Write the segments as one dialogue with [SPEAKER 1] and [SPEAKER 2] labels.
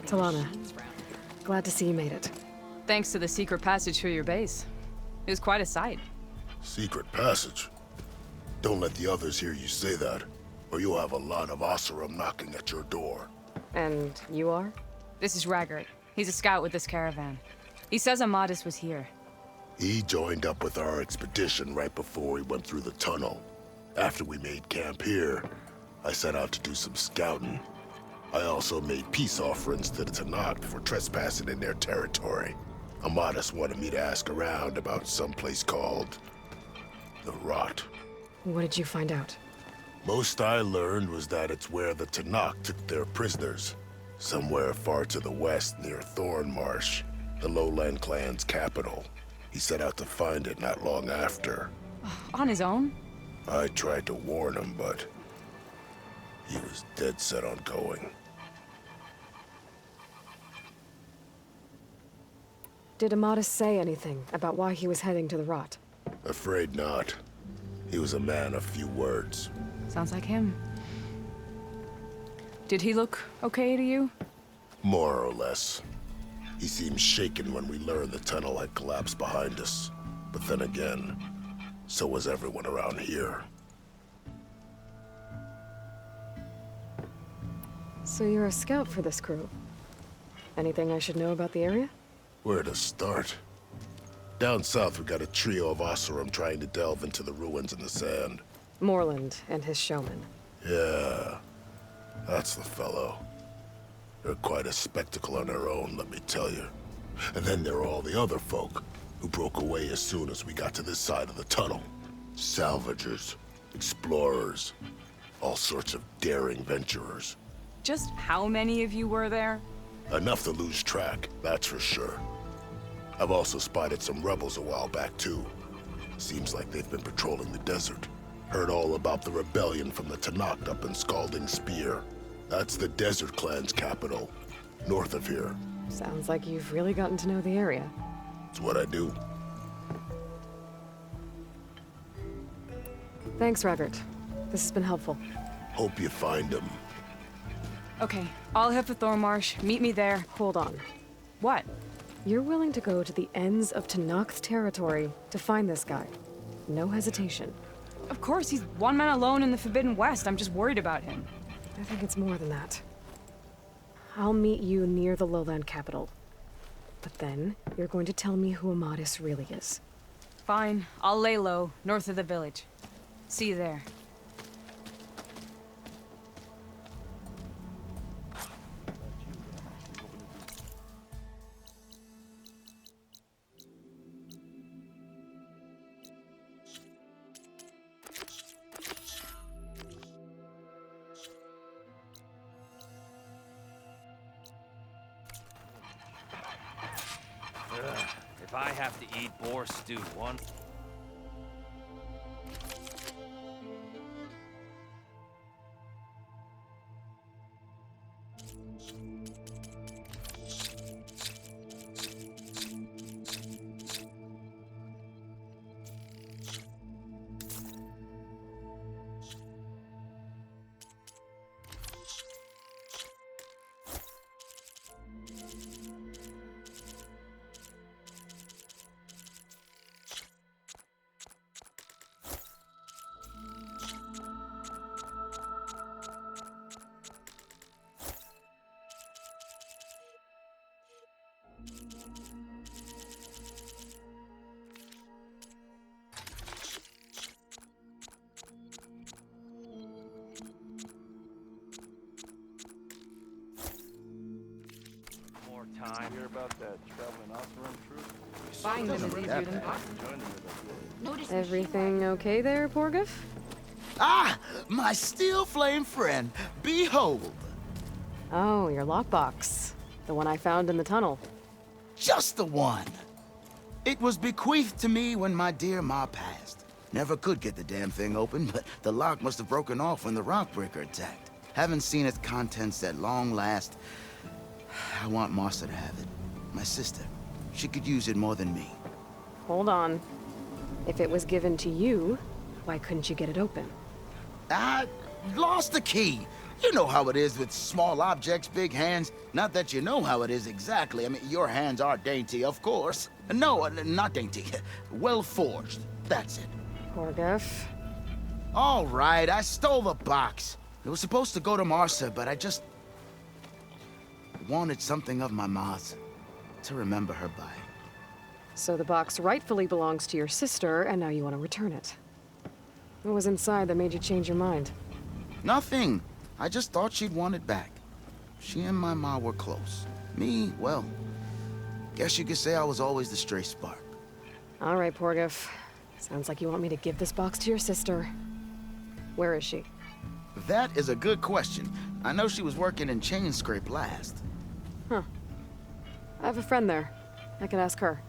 [SPEAKER 1] Talana, glad to see you made it.
[SPEAKER 2] Thanks to the secret passage through your base. It was quite a sight.
[SPEAKER 3] Secret passage? Don't let the others hear you say that, or you'll have a lot of Oseram knocking at your door.
[SPEAKER 1] And you are?
[SPEAKER 2] This is Raggart. He's a scout with this caravan. He says Amadis was here.
[SPEAKER 3] He joined up with our expedition right before we went through the tunnel. After we made camp here, I set out to do some scouting. I also made peace offerings to the Tanakh for trespassing in their territory. Amadis wanted me to ask around about some place called the Rot.
[SPEAKER 1] What did you find out?
[SPEAKER 3] Most I learned was that it's where the Tanakh took their prisoners. Somewhere far to the west near Thornmarsh, the Lowland clan's capital. He set out to find it not long after.
[SPEAKER 2] On his own?
[SPEAKER 3] I tried to warn him, but he was dead set on going.
[SPEAKER 1] Did Amadis say anything about why he was heading to the Rot?
[SPEAKER 3] Afraid not. He was a man of few words.
[SPEAKER 2] Sounds like him. Did he look okay to you?
[SPEAKER 3] More or less. He seemed shaken when we learned the tunnel had collapsed behind us. But then again, so was everyone around here.
[SPEAKER 1] So you're a scout for this crew. Anything I should know about the area?
[SPEAKER 3] Where to start? Down south, we got a trio of Oseram trying to delve into the ruins in the sand.
[SPEAKER 1] Moreland and his showman.
[SPEAKER 3] Yeah, that's the fellow. They're quite a spectacle on their own, let me tell you. And then there are all the other folk, who broke away as soon as we got to this side of the tunnel. Salvagers, explorers, all sorts of daring venturers.
[SPEAKER 2] Just how many of you were there?
[SPEAKER 3] Enough to lose track, that's for sure. I've also spotted some rebels a while back, too. Seems like they've been patrolling the desert. Heard all about the rebellion from the Tanakh up in Scalding Spear. That's the Desert Clan's capital, north of here.
[SPEAKER 1] Sounds like you've really gotten to know the area.
[SPEAKER 3] It's what I do.
[SPEAKER 1] Thanks, Raggart. This has been helpful.
[SPEAKER 3] Hope you find him.
[SPEAKER 2] Okay, I'll head for Thornmarsh. Meet me there.
[SPEAKER 1] Hold on.
[SPEAKER 2] What?
[SPEAKER 1] You're willing to go to the ends of Tanakh's territory to find this guy. No hesitation.
[SPEAKER 2] Of course, he's one man alone in the Forbidden West. I'm just worried about him.
[SPEAKER 1] I think it's more than that. I'll meet you near the lowland capital. But then, you're going to tell me who Amadis really is.
[SPEAKER 2] Fine, I'll lay low, north of the village. See you there.
[SPEAKER 4] If I have to eat boar stew one... Time.
[SPEAKER 5] Hear about that traveling Oseram troop?
[SPEAKER 2] Find them is easier than possible.
[SPEAKER 1] Everything okay there, Porgif?
[SPEAKER 6] Ah, my steel flame friend, behold.
[SPEAKER 1] Oh, your lockbox. The one I found in the tunnel.
[SPEAKER 6] Just the one. It was bequeathed to me when my dear ma passed. Never could get the damn thing open, but the lock must have broken off when the rockbreaker attacked. Haven't seen its contents at long last. I want Martha to have it. My sister. She could use it more than me.
[SPEAKER 1] Hold on. If it was given to you, why couldn't you get it open?
[SPEAKER 6] I lost the key. You know how it is with small objects, big hands. Not that you know how it is exactly. I mean, your hands are dainty, of course. No, not dainty. Well forged. That's it.
[SPEAKER 1] Porgif.
[SPEAKER 6] All right, I stole the box. It was supposed to go to Marsa, but I just wanted something of my ma's to remember her by.
[SPEAKER 1] So the box rightfully belongs to your sister, and now you want to return it. What was inside that made you change your mind?
[SPEAKER 6] Nothing. I just thought she'd want it back. She and my ma were close. Me, well, guess you could say I was always the stray spark.
[SPEAKER 1] All right, Porgif. Sounds like you want me to give this box to your sister. Where is she?
[SPEAKER 6] That is a good question. I know she was working in Chain Scrape last.
[SPEAKER 1] Huh. I have a friend there. I could ask her.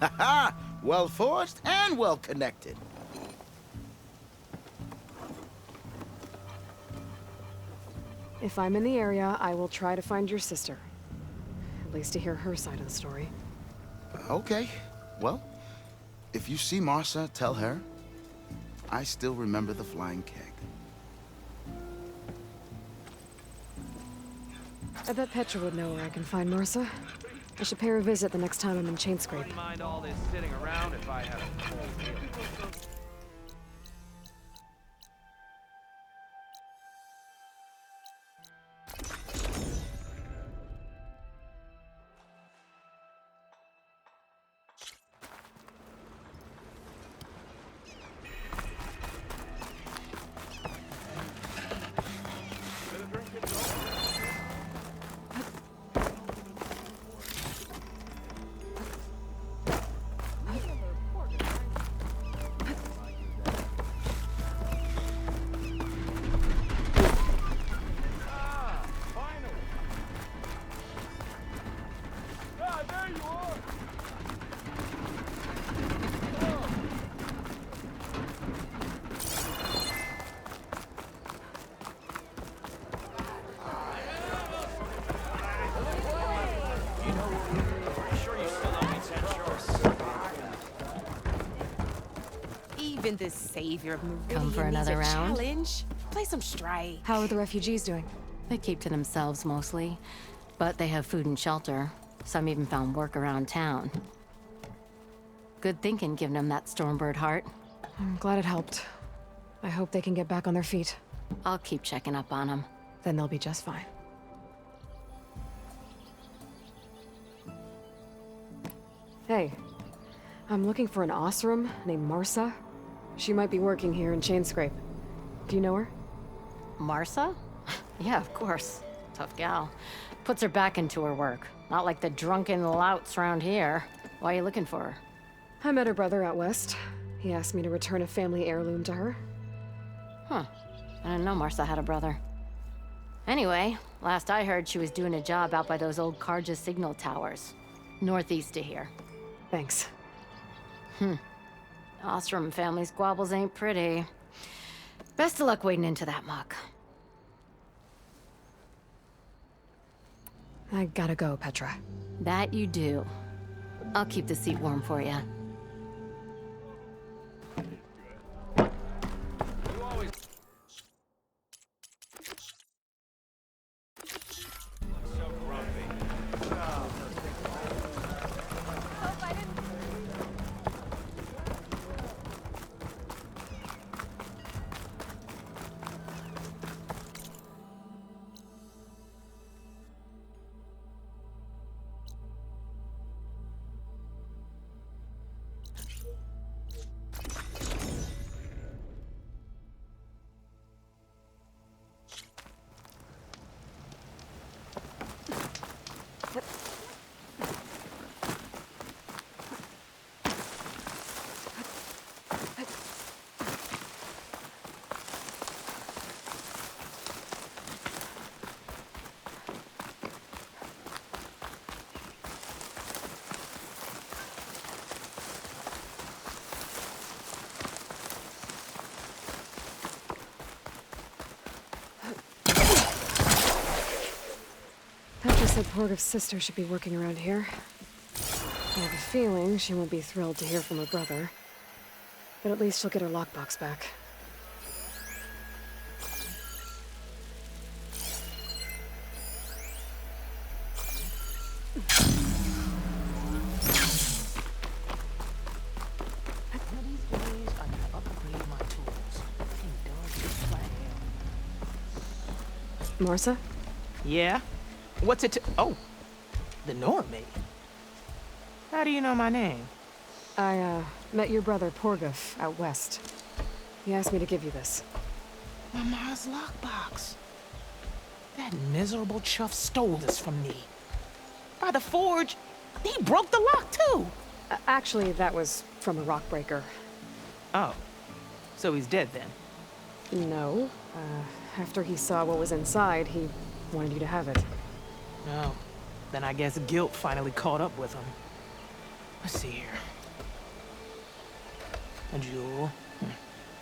[SPEAKER 6] Ha-ha! Well forged and well connected.
[SPEAKER 1] If I'm in the area, I will try to find your sister. At least to hear her side of the story.
[SPEAKER 6] Okay. Well, if you see Marsa, tell her I still remember the flying keg.
[SPEAKER 1] I bet Petra would know where I can find Marsa. I should pay her a visit the next time I'm in Chain Scrape.
[SPEAKER 4] Wouldn't mind all this sitting around if I had a full meal.
[SPEAKER 7] Even the savior of Meridian
[SPEAKER 8] Come for another
[SPEAKER 7] needs a
[SPEAKER 8] round?
[SPEAKER 7] challenge. Play some strike.
[SPEAKER 1] How are the refugees doing?
[SPEAKER 8] They keep to themselves mostly, but they have food and shelter. Some even found work around town. Good thinking giving them that Stormbird heart.
[SPEAKER 1] I'm glad it helped. I hope they can get back on their feet.
[SPEAKER 8] I'll keep checking up on them.
[SPEAKER 1] Then they'll be just fine. Hey, I'm looking for an Osram named Marsa. She might be working here in Chain Scrape. Do you know her?
[SPEAKER 8] Marsa? Yeah, of course. Tough gal. Puts her back into her work. Not like the drunken louts around here. Why are you looking for her?
[SPEAKER 1] I met her brother out west. He asked me to return a family heirloom to her.
[SPEAKER 8] Huh. I didn't know Marsa had a brother. Anyway, last I heard she was doing a job out by those old Karja signal towers. Northeast of here.
[SPEAKER 1] Thanks.
[SPEAKER 8] Ostrom family squabbles ain't pretty. Best of luck wading into that muck.
[SPEAKER 1] I gotta go, Petra.
[SPEAKER 8] That you do. I'll keep the seat warm for you.
[SPEAKER 4] You always so grumpy.
[SPEAKER 1] Petra said Porgif's sister should be working around here. I have a feeling she won't be thrilled to hear from her brother. But at least she'll get her lockbox back. Marsa?
[SPEAKER 9] Yeah? What's it to— oh, the Normie. How do you know my name?
[SPEAKER 1] I, met your brother Porguf out west. He asked me to give you this.
[SPEAKER 9] My ma's lockbox. That miserable chuff stole this from me. By the forge, he broke the lock too.
[SPEAKER 1] Actually, that was from a rock breaker.
[SPEAKER 9] Oh, so he's dead then?
[SPEAKER 1] No. After he saw what was inside, he wanted you to have it.
[SPEAKER 9] Oh, then I guess guilt finally caught up with him. Let's see here. A jewel.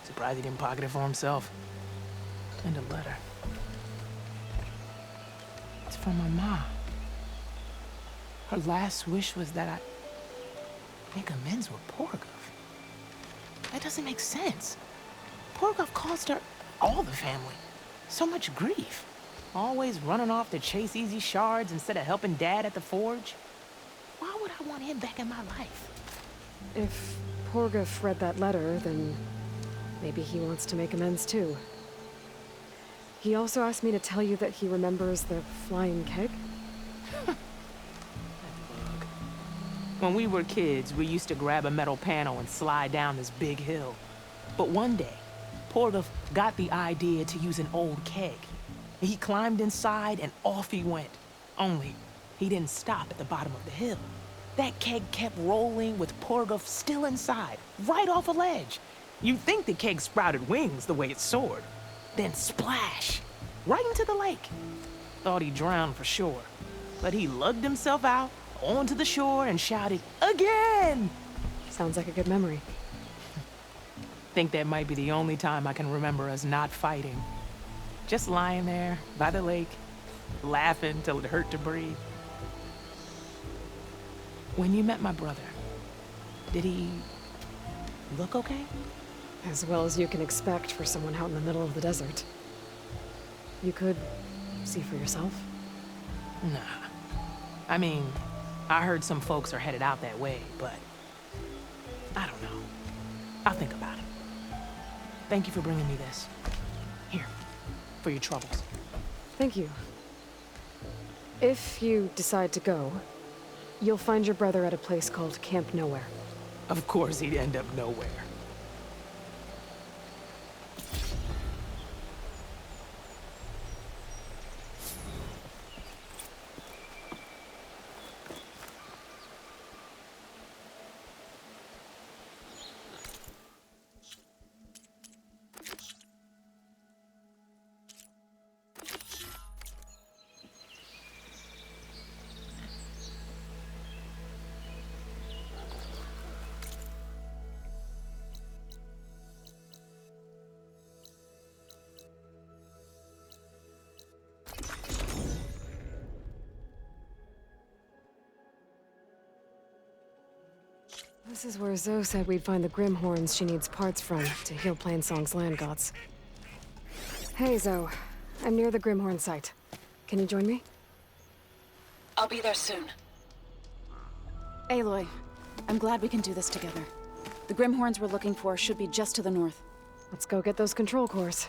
[SPEAKER 9] Surprised he didn't pocket it for himself. And a letter. It's from my mom. Her last wish was that I make amends with Porguf. That doesn't make sense. Porguf caused her, all the family, so much grief. Always running off to chase easy shards instead of helping Dad at the forge. Why would I want him back in my life?
[SPEAKER 1] If Porguf read that letter, then maybe he wants to make amends too. He also asked me to tell you that he remembers the flying keg.
[SPEAKER 9] When we were kids, we used to grab a metal panel and slide down this big hill. But one day, Porguf got the idea to use an old keg. He climbed inside and off he went. Only, he didn't stop at the bottom of the hill. That keg kept rolling with Porguf still inside, right off a ledge. You'd think the keg sprouted wings the way it soared. Then splash, right into the lake. Thought he drowned for sure. But he lugged himself out onto the shore and shouted, "Again!"
[SPEAKER 1] Sounds like a good memory.
[SPEAKER 9] Think that might be the only time I can remember us not fighting. Just lying there by the lake, laughing till it hurt to breathe. When you met my brother, did he look okay?
[SPEAKER 1] As well as you can expect for someone out in the middle of the desert. You could see for yourself.
[SPEAKER 9] Nah. I mean, I heard some folks are headed out that way, but I don't know. I'll think about it. Thank you for bringing me this. Here, for your troubles.
[SPEAKER 1] Thank you. If you decide to go, you'll find your brother at a place called Camp Nowhere.
[SPEAKER 9] Of course he'd end up nowhere.
[SPEAKER 1] This is where Zoe said we'd find the Grimhorns she needs parts from to heal Plainsong's land gods. Hey, Zoe. I'm near the Grimhorn site. Can you join me?
[SPEAKER 10] I'll be there soon. Aloy, I'm glad we can do this together. The Grimhorns we're looking for should be just to the north.
[SPEAKER 1] Let's go get those control cores.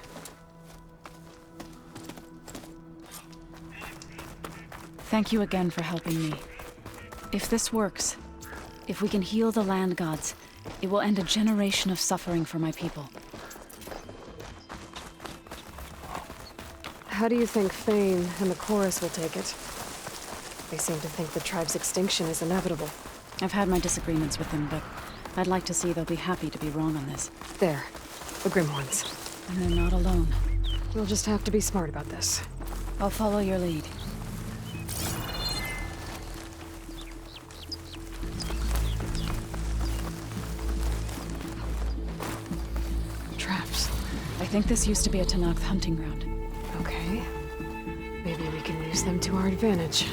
[SPEAKER 10] Thank you again for helping me. If this works, if we can heal the land gods, it will end a generation of suffering for my people.
[SPEAKER 1] How do you think Fane and the chorus will take it? They seem to think the tribe's extinction is inevitable.
[SPEAKER 10] I've had my disagreements with them, but I'd like to see they'll be happy to be wrong on this.
[SPEAKER 1] There. The Grimhorns.
[SPEAKER 10] And they're not alone.
[SPEAKER 1] We'll just have to be smart about this.
[SPEAKER 10] I'll follow your lead. Traps. I think this used to be a Tanakh hunting ground.
[SPEAKER 1] Okay. Maybe we can use them to our advantage.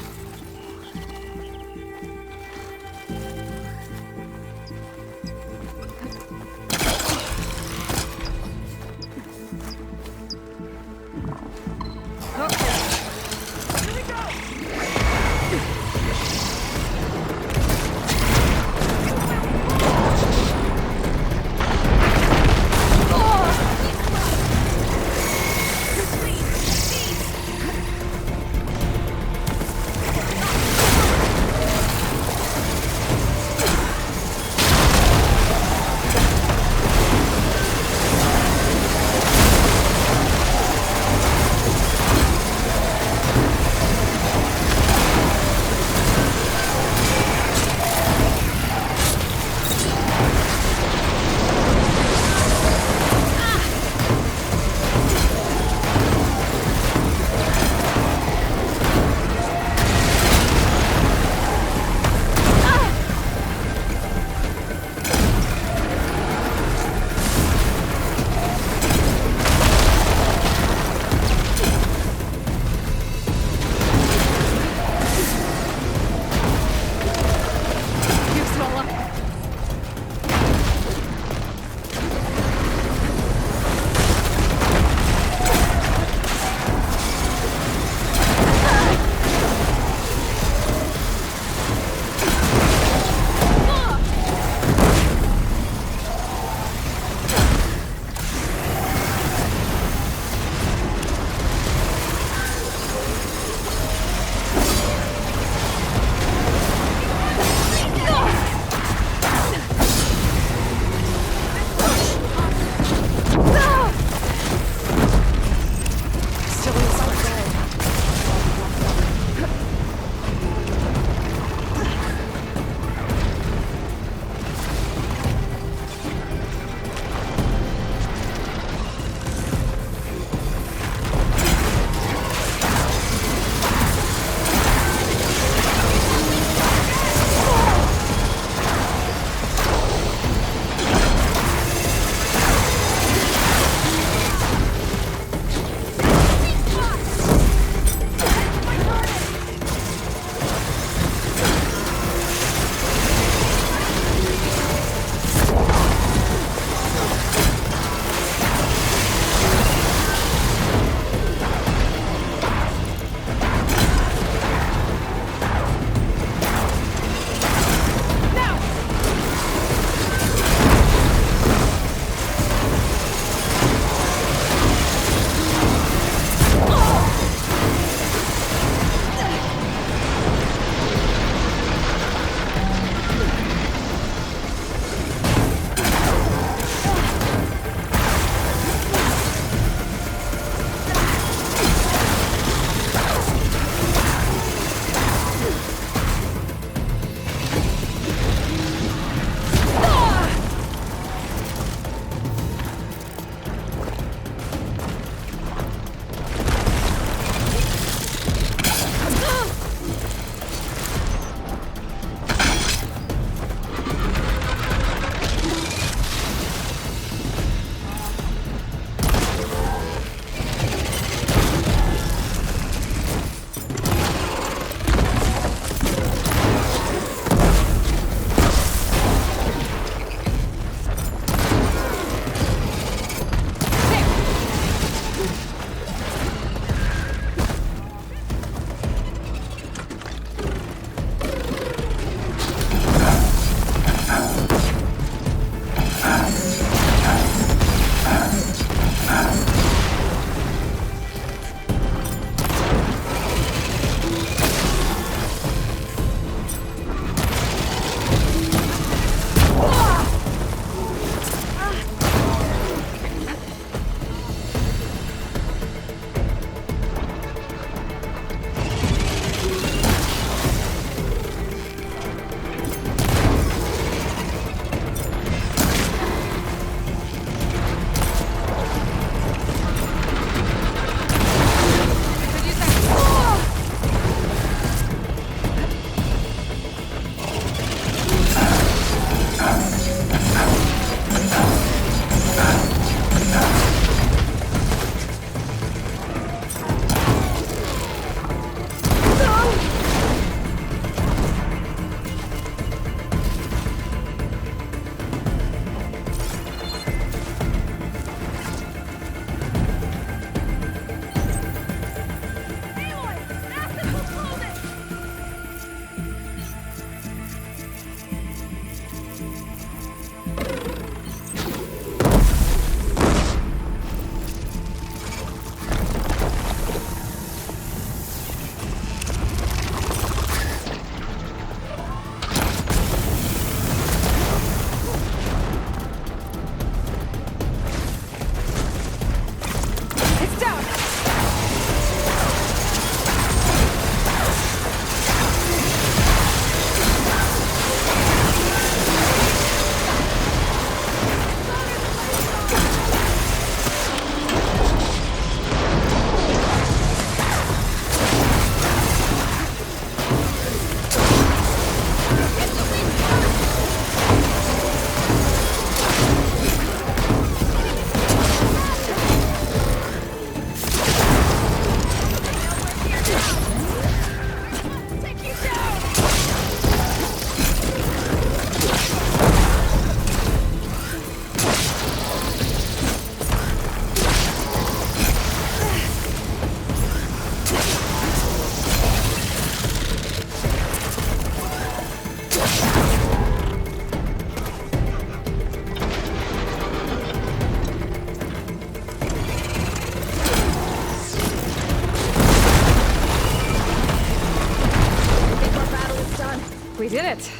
[SPEAKER 1] did it.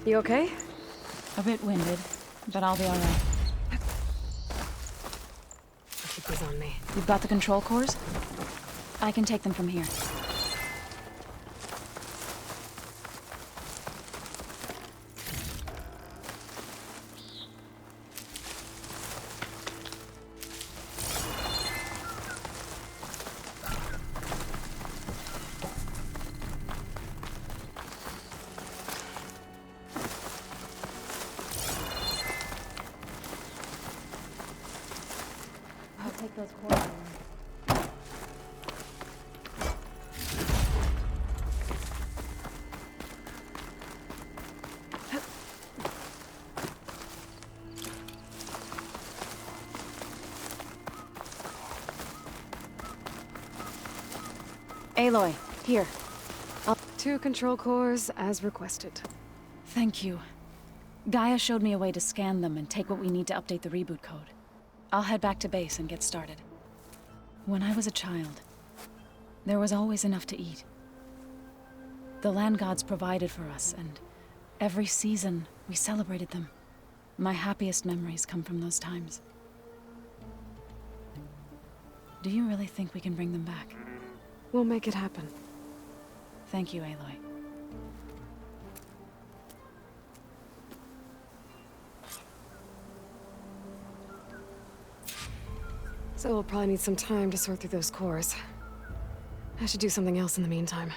[SPEAKER 1] You okay?
[SPEAKER 10] A bit winded, but I'll be all right.
[SPEAKER 1] I'll keep these on me.
[SPEAKER 10] You've got the control cores? I can take them from here. I'll take those cores. Aloy, here.
[SPEAKER 1] 2 control cores, as requested.
[SPEAKER 10] Thank you. Gaia showed me a way to scan them and take what we need to update the reboot code. I'll head back to base and get started. When I was a child, there was always enough to eat. The land gods provided for us, and every season we celebrated them. My happiest memories come from those times. Do you really think we can bring them back?
[SPEAKER 1] We'll make it happen.
[SPEAKER 10] Thank you, Aloy.
[SPEAKER 1] So we'll probably need some time to sort through those cores. I should do something else in the meantime.